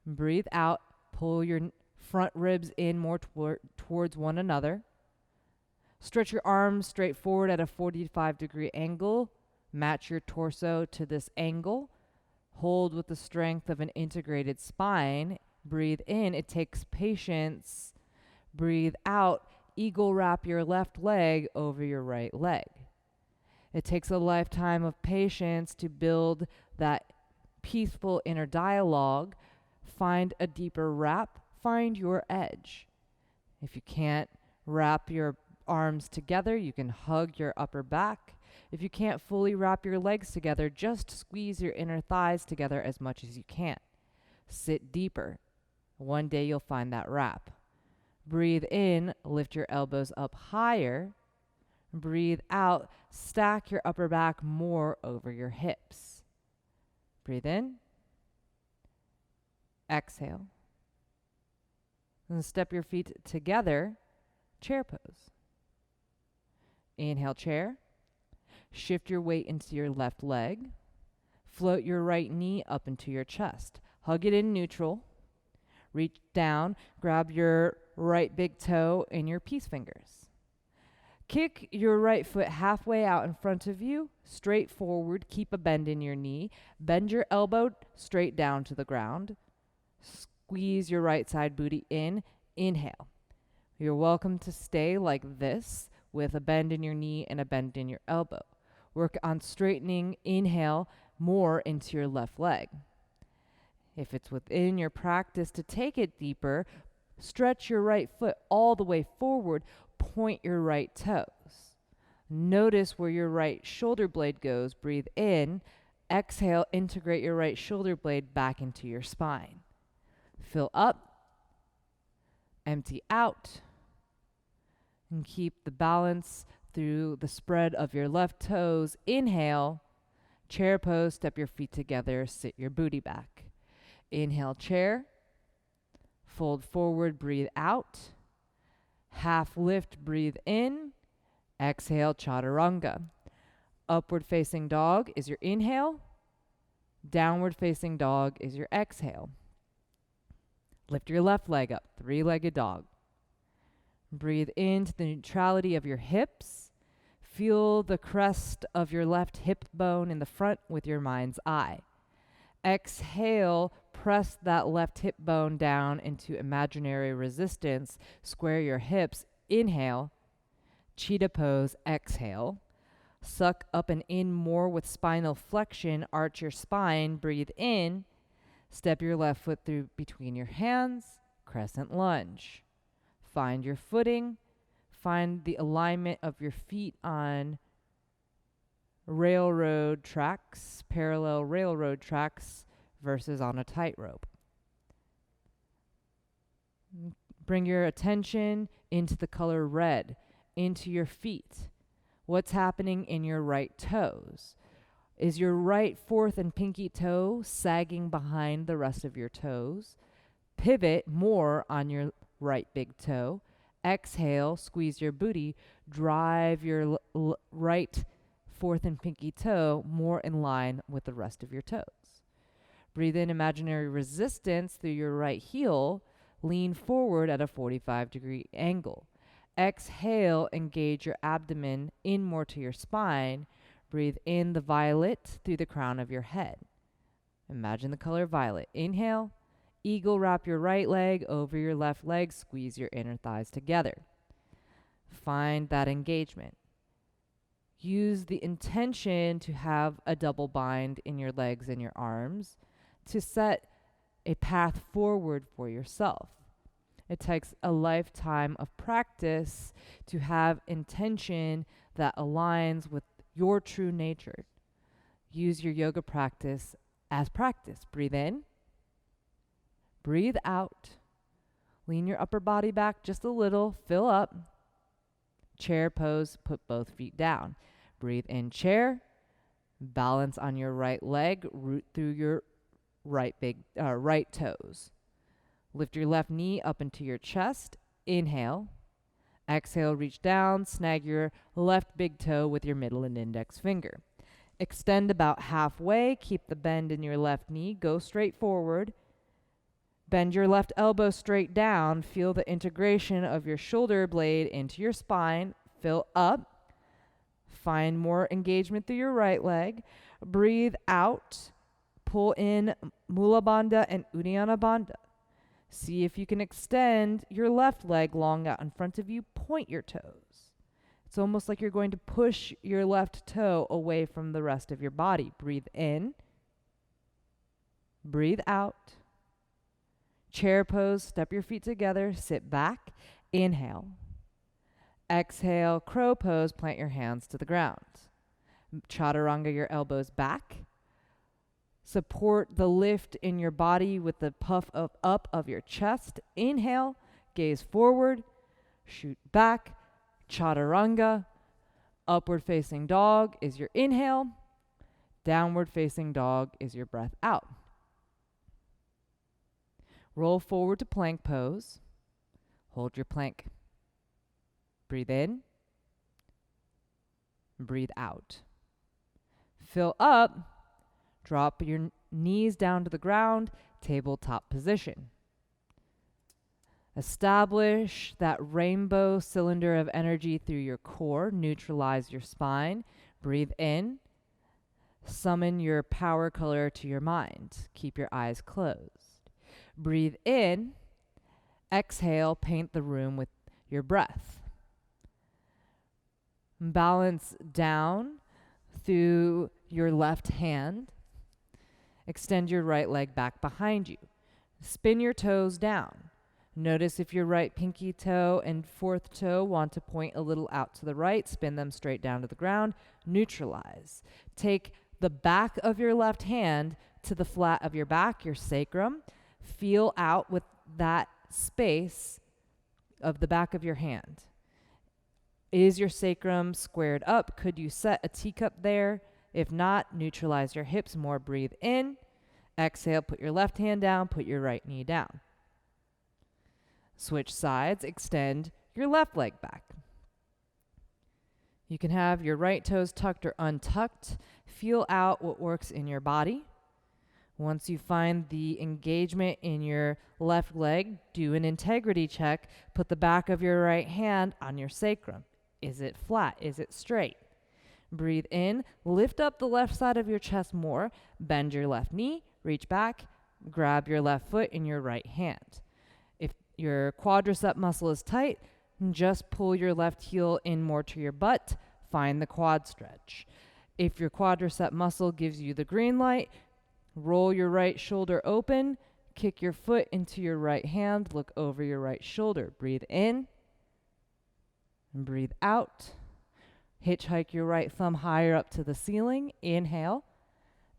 Breathe out. Pull your front ribs in more towards one another. Stretch your arms straight forward at a 45-degree angle. Match your torso to this angle. Hold with the strength of an integrated spine. Breathe in. It takes patience. Breathe out. Eagle wrap your left leg over your right leg. It takes a lifetime of patience to build that peaceful inner dialogue. Find a deeper wrap. Find your edge. If you can't wrap your arms together, you can hug your upper back. If you can't fully wrap your legs together, just squeeze your inner thighs together as much as you can. Sit deeper. One day you'll find that wrap. Breathe in, lift your elbows up higher. Breathe out, stack your upper back more over your hips. Breathe in. Exhale. And step your feet together, chair pose. Inhale, chair. Shift your weight into your left leg. Float your right knee up into your chest. Hug it in neutral. Reach down, grab your right big toe in your peace fingers. Kick your right foot halfway out in front of you, straight forward. Keep a bend in your knee. Bend your elbow straight down to the ground. Squeeze your right side booty in. Inhale. You're welcome to stay like this with a bend in your knee and a bend in your elbow. Work on straightening, inhale, more into your left leg. If it's within your practice to take it deeper, stretch your right foot all the way forward. Point your right toes. Notice where your right shoulder blade goes. Breathe in. Exhale, integrate your right shoulder blade back into your spine. Fill up. Empty out. And keep the balance through the spread of your left toes. Inhale. Chair pose. Step your feet together. Sit your booty back. Inhale, chair. Fold forward. Breathe out. Half lift, breathe in. Exhale, chaturanga. Upward facing dog is your inhale. Downward facing dog is your exhale. Lift your left leg up, three-legged dog. Breathe into the neutrality of your hips. Feel the crest of your left hip bone in the front with your mind's eye. Exhale, press that left hip bone down into imaginary resistance. Square your hips. Inhale. Cheetah pose. Exhale. Suck up and in more with spinal flexion. Arch your spine. Breathe in. Step your left foot through between your hands. Crescent lunge. Find your footing. Find the alignment of your feet on railroad tracks, parallel railroad tracks versus on a tightrope. Bring your attention into the color red, into your feet. What's happening in your right toes? Is your right fourth and pinky toe sagging behind the rest of your toes? Pivot more on your right big toe. Exhale, squeeze your booty. Drive your right fourth and pinky toe more in line with the rest of your toes. Breathe in imaginary resistance through your right heel. Lean forward at a 45-degree angle. Exhale, engage your abdomen in more to your spine. Breathe in the violet through the crown of your head. Imagine the color violet. Inhale, eagle, wrap your right leg over your left leg. Squeeze your inner thighs together. Find that engagement. Use the intention to have a double bind in your legs and your arms to set a path forward for yourself. It takes a lifetime of practice to have intention that aligns with your true nature. Use your yoga practice as practice. Breathe in. Breathe out. Lean your upper body back just a little. Fill up. Chair pose. Put both feet down. Breathe in, chair. Balance on your right leg. Root through your right toes. Lift your left knee up into your chest. Inhale. Exhale, reach down. Snag your left big toe with your middle and index finger. Extend about halfway. Keep the bend in your left knee. Go straight forward. Bend your left elbow straight down. Feel the integration of your shoulder blade into your spine. Fill up. Find more engagement through your right leg. Breathe out. Pull in Mula Bandha and Uddiyana Bandha. See if you can extend your left leg long out in front of you. Point your toes. It's almost like you're going to push your left toe away from the rest of your body. Breathe in. Breathe out. Chair pose. Step your feet together. Sit back. Inhale. Exhale, crow pose. Plant your hands to the ground. Chaturanga your elbows back. Support the lift in your body with the puff up of your chest. Inhale, gaze forward, shoot back. Chaturanga. Upward facing dog is your inhale. Downward facing dog is your breath out. Roll forward to plank pose. Hold your plank. Breathe in. Breathe out. Fill up. Drop your knees down to the ground, tabletop position. Establish that rainbow cylinder of energy through your core. Neutralize your spine. Breathe in. Summon your power color to your mind. Keep your eyes closed. Breathe in. Exhale, paint the room with your breath. Balance down through your left hand. Extend your right leg back behind you. Spin your toes down. Notice if your right pinky toe and fourth toe want to point a little out to the right, spin them straight down to the ground. Neutralize. Take the back of your left hand to the flat of your back, your sacrum. Feel out with that space of the back of your hand. Is your sacrum squared up? Could you set a teacup there? If not, neutralize your hips more. Breathe in. Exhale, put your left hand down, put your right knee down. Switch sides, extend your left leg back. You can have your right toes tucked or untucked. Feel out what works in your body. Once you find the engagement in your left leg, do an integrity check. Put the back of your right hand on your sacrum. Is it flat? Is it straight? Breathe in. Lift up the left side of your chest more. Bend your left knee. Reach back. Grab your left foot in your right hand. If your quadricep muscle is tight, just pull your left heel in more to your butt. Find the quad stretch. If your quadricep muscle gives you the green light, roll your right shoulder open. Kick your foot into your right hand. Look over your right shoulder. Breathe in. And breathe out. Hitchhike your right thumb higher up to the ceiling. Inhale.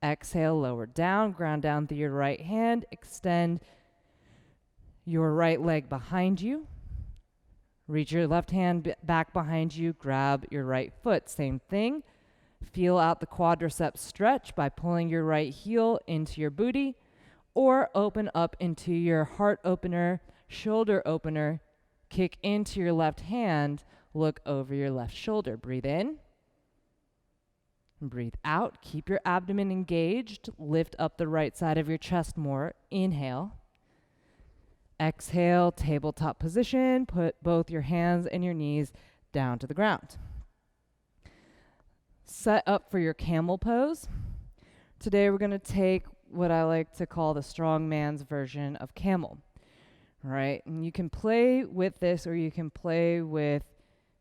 Exhale, lower down. Ground down through your right hand. Extend your right leg behind you. Reach your left hand back behind you. Grab your right foot. Same thing. Feel out the quadriceps stretch by pulling your right heel into your booty, or open up into your heart opener, shoulder opener. Kick into your left hand. Look over your left shoulder. Breathe in. Breathe out. Keep your abdomen engaged. Lift up the right side of your chest more. Inhale. Exhale, tabletop position. Put both your hands and your knees down to the ground. Set up for your camel pose. Today we're going to take what I like to call the strong man's version of camel. Right? And you can play with this, or you can play with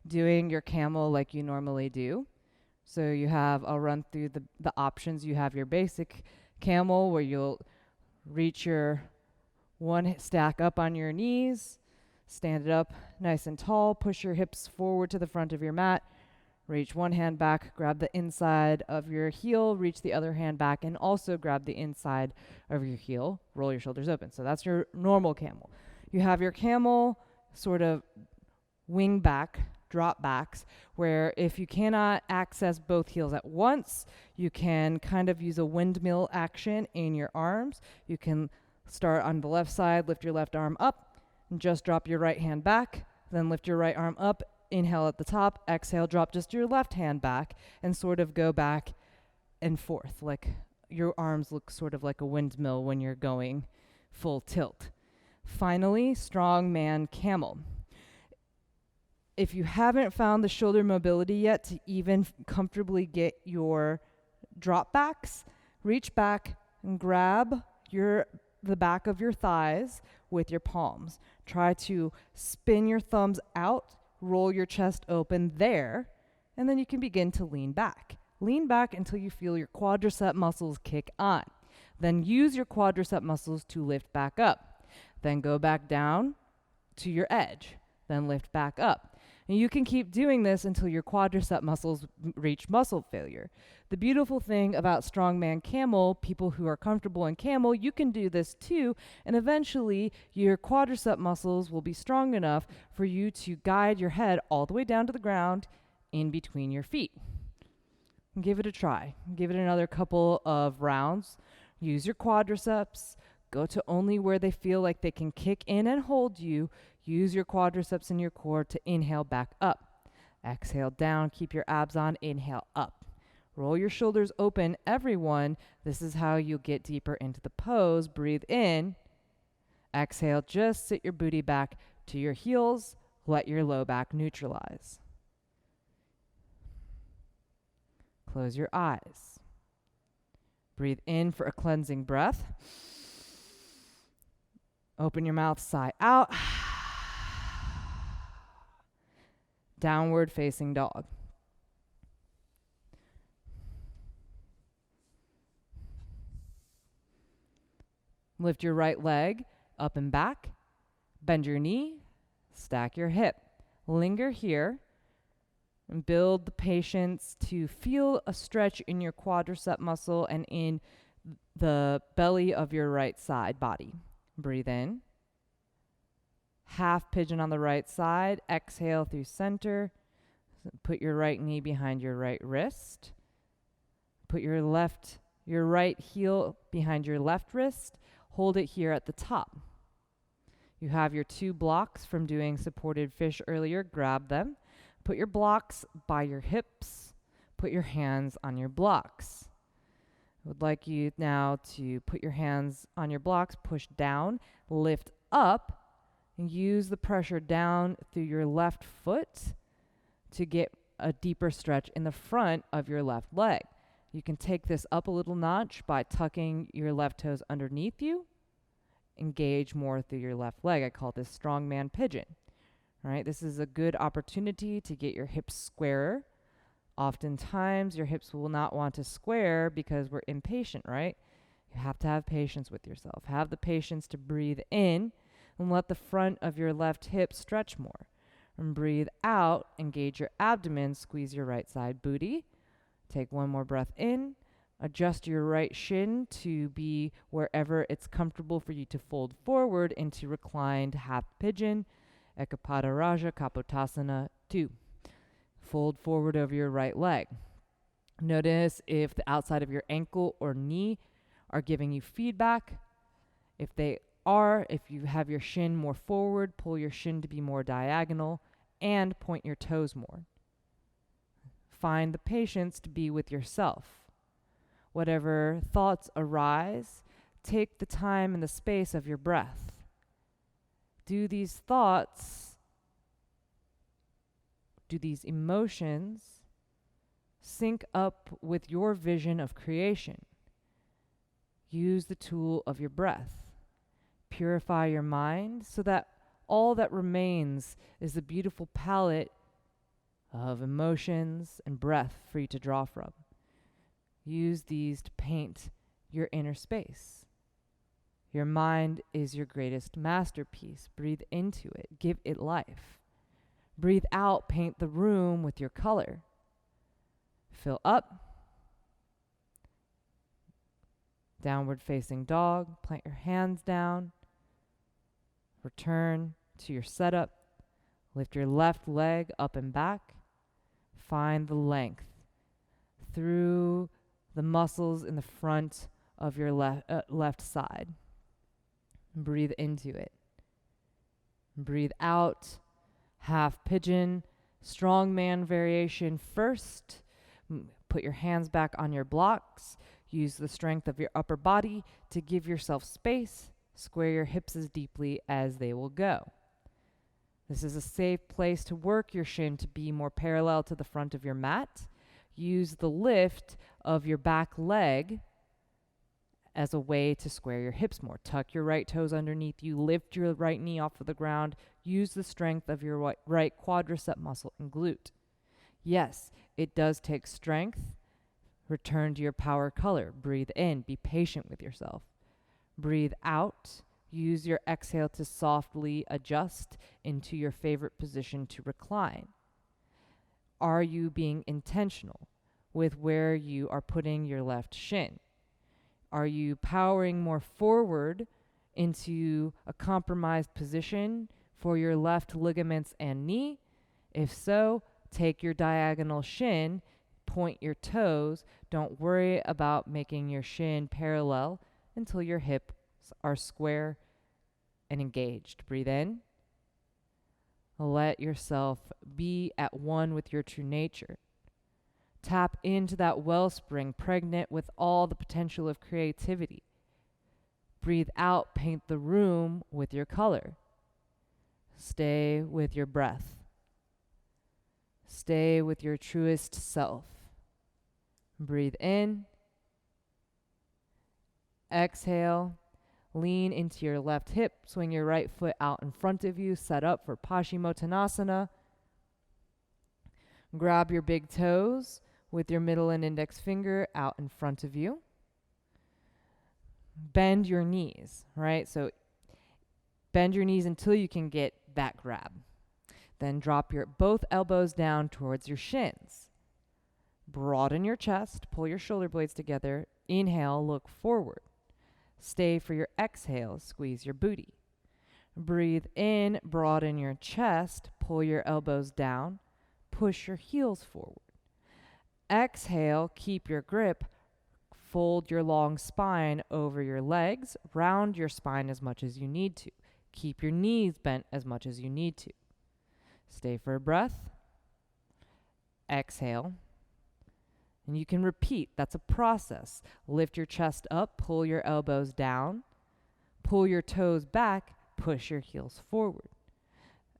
doing your camel like you normally do. So you have, I'll run through the options. You have your basic camel where you'll reach your one stack up on your knees, stand it up nice and tall, push your hips forward to the front of your mat, reach one hand back, grab the inside of your heel, reach the other hand back, and also grab the inside of your heel, roll your shoulders open. So that's your normal camel. You have your camel sort of wing back, drop backs, where if you cannot access both heels at once, you can kind of use a windmill action in your arms. You can start on the left side, lift your left arm up, and just drop your right hand back, then lift your right arm up, inhale at the top, exhale, drop just your left hand back, and sort of go back and forth, like your arms look sort of like a windmill when you're going full tilt. Finally, strong man camel. If you haven't found the shoulder mobility yet to even comfortably get your drop backs, reach back and grab the back of your thighs with your palms. Try to spin your thumbs out, roll your chest open there, and then you can begin to lean back. Lean back until you feel your quadricep muscles kick on. Then use your quadricep muscles to lift back up. Then go back down to your edge. Then lift back up. And you can keep doing this until your quadricep muscles reach muscle failure. The beautiful thing about strongman camel, people who are comfortable in camel, you can do this too, and eventually your quadricep muscles will be strong enough for you to guide your head all the way down to the ground in between your feet. Give it a try. Give it another couple of rounds. Use your quadriceps. Go to only where they feel like they can kick in and hold you. Use your quadriceps and your core to inhale back up. Exhale down. Keep your abs on. Inhale up. Roll your shoulders open, everyone. This is how you'll get deeper into the pose. Breathe in. Exhale. Just sit your booty back to your heels. Let your low back neutralize. Close your eyes. Breathe in for a cleansing breath. Open your mouth, sigh out. Downward facing dog. Lift your right leg up and back. Bend your knee. Stack your hip. Linger here and build the patience to feel a stretch in your quadricep muscle and in the belly of your right side body. Breathe in. Half pigeon on the right side. Exhale through center. Put your right knee behind your right wrist. Put your right heel behind your left wrist. Hold it here at the top. You have your 2 blocks from doing supported fish earlier. Grab them. Put your blocks by your hips. Put your hands on your blocks. I would like you now to put your hands on your blocks, push down, lift up, and use the pressure down through your left foot to get a deeper stretch in the front of your left leg. You can take this up a little notch by tucking your left toes underneath you. Engage more through your left leg. I call this strongman pigeon. All right, this is a good opportunity to get your hips squarer. Oftentimes, your hips will not want to square because we're impatient, right? You have to have patience with yourself. Have the patience to breathe in and let the front of your left hip stretch more. And breathe out, engage your abdomen, squeeze your right side booty. Take one more breath in. Adjust your right shin to be wherever it's comfortable for you to fold forward into reclined half pigeon. Ekapada Raja Kapotasana 2. Fold forward over your right leg. Notice if the outside of your ankle or knee are giving you feedback. If they are, if you have your shin more forward, pull your shin to be more diagonal and point your toes more. Find the patience to be with yourself. Whatever thoughts arise, take the time and the space of your breath. Do these thoughts, do these emotions sync up with your vision of creation? Use the tool of your breath. Purify your mind so that all that remains is the beautiful palette of emotions and breath for you to draw from. Use these to paint your inner space. Your mind is your greatest masterpiece. Breathe into it. Give it life. Breathe out. Paint the room with your color. Fill up. Downward facing dog. Plant your hands down. Return to your setup. Lift your left leg up and back. Find the length through the muscles in the front of your left side. Breathe into it. Breathe out. Half pigeon, strongman variation first. Put your hands back on your blocks. Use the strength of your upper body to give yourself space. Square your hips as deeply as they will go. This is a safe place to work your shin to be more parallel to the front of your mat. Use the lift of your back leg as a way to square your hips more. Tuck your right toes underneath you. Lift your right knee off of the ground. Use the strength of your right quadricep muscle and glute. Yes, it does take strength. Return to your power color. Breathe in. Be patient with yourself. Breathe out. Use your exhale to softly adjust into your favorite position to recline. Are you being intentional with where you are putting your left shin? Are you powering more forward into a compromised position for your left ligaments and knee? If so, take your diagonal shin, point your toes. Don't worry about making your shin parallel until your hips are square and engaged. Breathe in. Let yourself be at one with your true nature. Tap into that wellspring pregnant with all the potential of creativity. Breathe out, paint the room with your color. Stay with your breath. Stay with your truest self. Breathe in. Exhale. Lean into your left hip. Swing your right foot out in front of you. Set up for Paschimottanasana. Grab your big toes with your middle and index finger out in front of you. Bend your knees, right? So bend your knees until you can get that grab. Then drop your both elbows down towards your shins. Broaden your chest, pull your shoulder blades together. Inhale, look forward. Stay for your exhale, squeeze your booty. Breathe in, broaden your chest, pull your elbows down, push your heels forward. Exhale, keep your grip, fold your long spine over your legs, round your spine as much as you need to. Keep your knees bent as much as you need to. Stay for a breath. Exhale. And you can repeat. That's a process. Lift your chest up, pull your elbows down, pull your toes back, push your heels forward.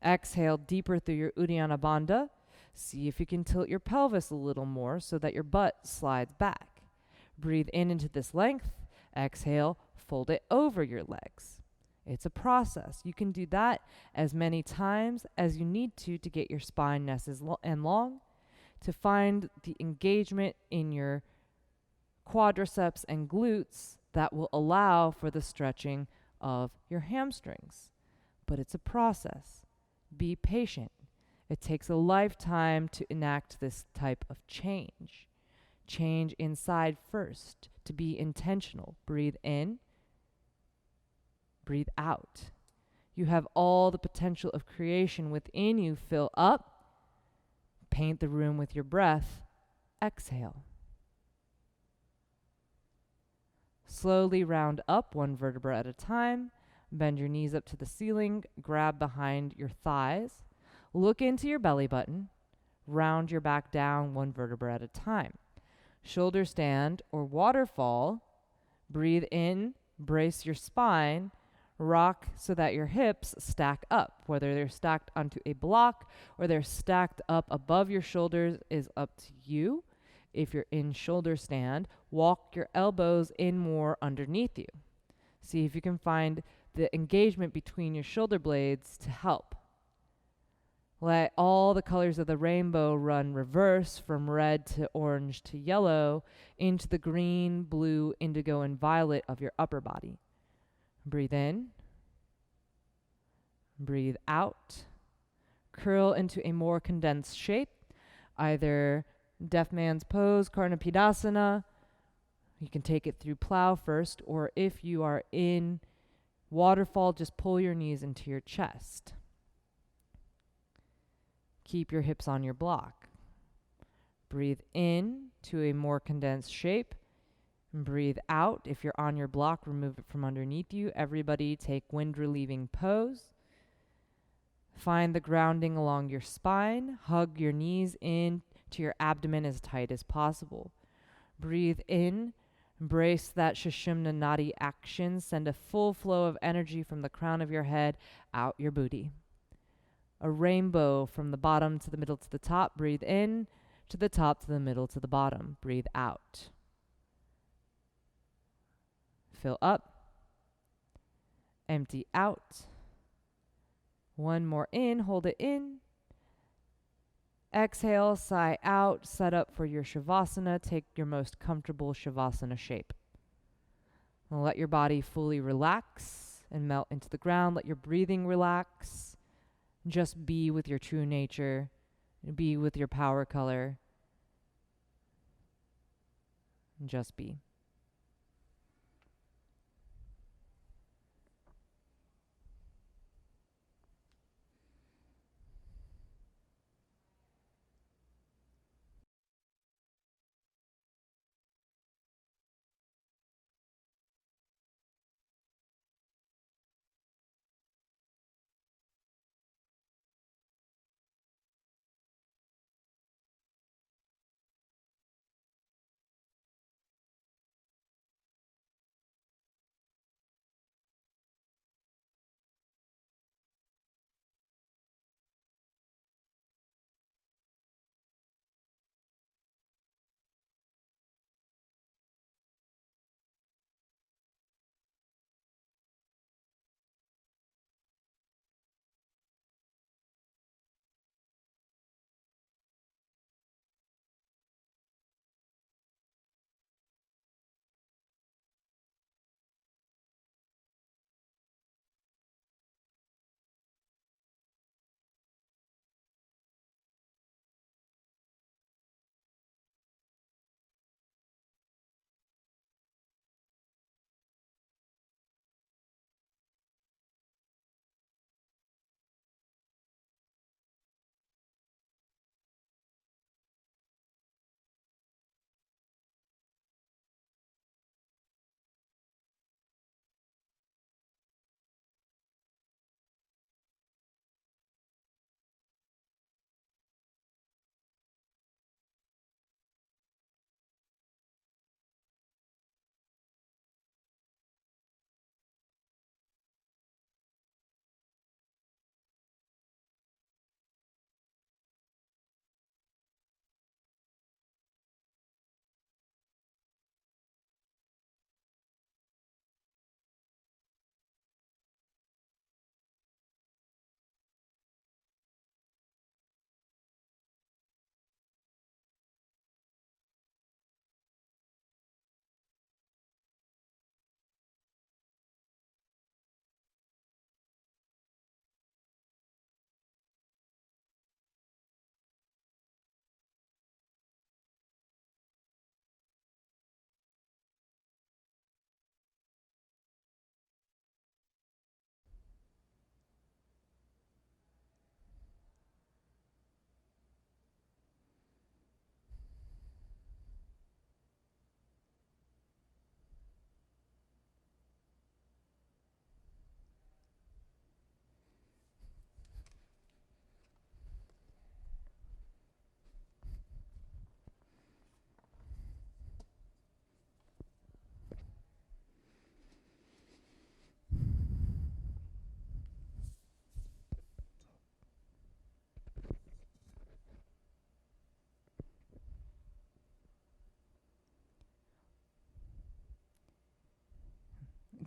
Exhale deeper through your Uddiyana Bandha. See if you can tilt your pelvis a little more so that your butt slides back. Breathe in into this length. Exhale, fold it over your legs. It's a process. You can do that as many times as you need to get your spine nice and long, to find the engagement in your quadriceps and glutes that will allow for the stretching of your hamstrings. But it's a process. Be patient. It takes a lifetime to enact this type of change. Change inside first, to be intentional. Breathe in, breathe out. You have all the potential of creation within you. Fill up. Paint the room with your breath. Exhale. Slowly round up one vertebra at a time. Bend your knees up to the ceiling. Grab behind your thighs. Look into your belly button. Round your back down one vertebra at a time. Shoulder stand or waterfall. Breathe in. Brace your spine. Rock so that your hips stack up. Whether they're stacked onto a block or they're stacked up above your shoulders is up to you. If you're in shoulder stand, walk your elbows in more underneath you. See if you can find the engagement between your shoulder blades to help. Let all the colors of the rainbow run reverse from red to orange to yellow into the green, blue, indigo, and violet of your upper body. Breathe in. Breathe out. Curl into a more condensed shape, either Deaf Man's Pose, Karnapidasana. You can take it through plow first, or if you are in waterfall, just pull your knees into your chest. Keep your hips on your block. Breathe in to a more condensed shape. Breathe out. If you're on your block, remove it from underneath you. Everybody take wind relieving pose. Find the grounding along your spine. Hug your knees in to your abdomen as tight as possible. Breathe in. Embrace that Sushumna Nadi action. Send a full flow of energy from the crown of your head out your booty. A rainbow from the bottom to the middle to the top. Breathe in to the top to the middle to the bottom. Breathe out. Fill up. Empty out. One more in. Hold it in. Exhale, sigh out. Set up for your Shavasana. Take your most comfortable Shavasana shape. And let your body fully relax and melt into the ground. Let your breathing relax. Just be with your true nature. Be with your power color. And just be.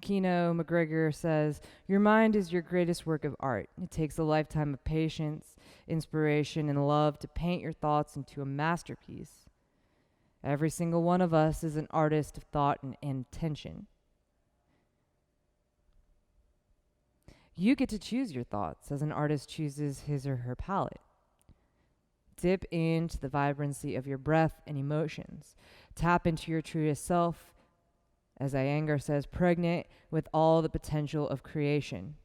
Keno McGregor says, "Your mind is your greatest work of art. It takes a lifetime of patience, inspiration, and love to paint your thoughts into a masterpiece. Every single one of us is an artist of thought and intention. You get to choose your thoughts as an artist chooses his or her palette. Dip into the vibrancy of your breath and emotions. Tap into your truest self, as Iyengar says, pregnant with all the potential of creation.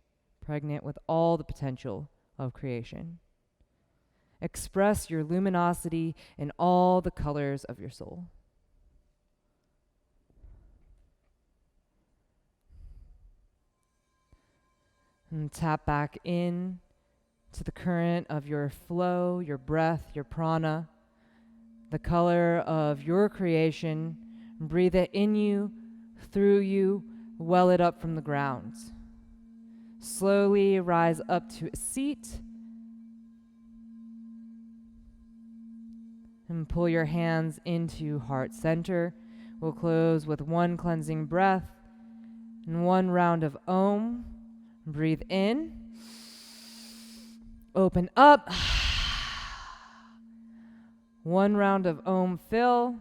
Pregnant with all the potential of creation. Express your luminosity in all the colors of your soul." And tap back in to the current of your flow, your breath, your prana, the color of your creation. Breathe it in you, through you, well it up from the ground. Slowly rise up to a seat and pull your hands into heart center. We'll close with one cleansing breath and one round of Om. Breathe in, open up. One round of Om fill.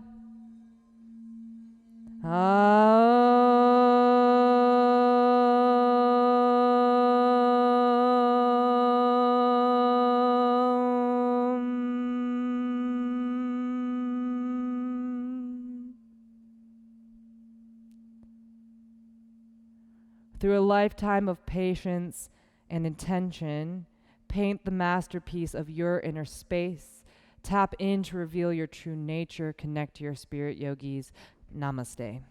Through a lifetime of patience and intention, paint the masterpiece of your inner space. Tap in to reveal your true nature. Connect to your spirit, yogis. Namaste.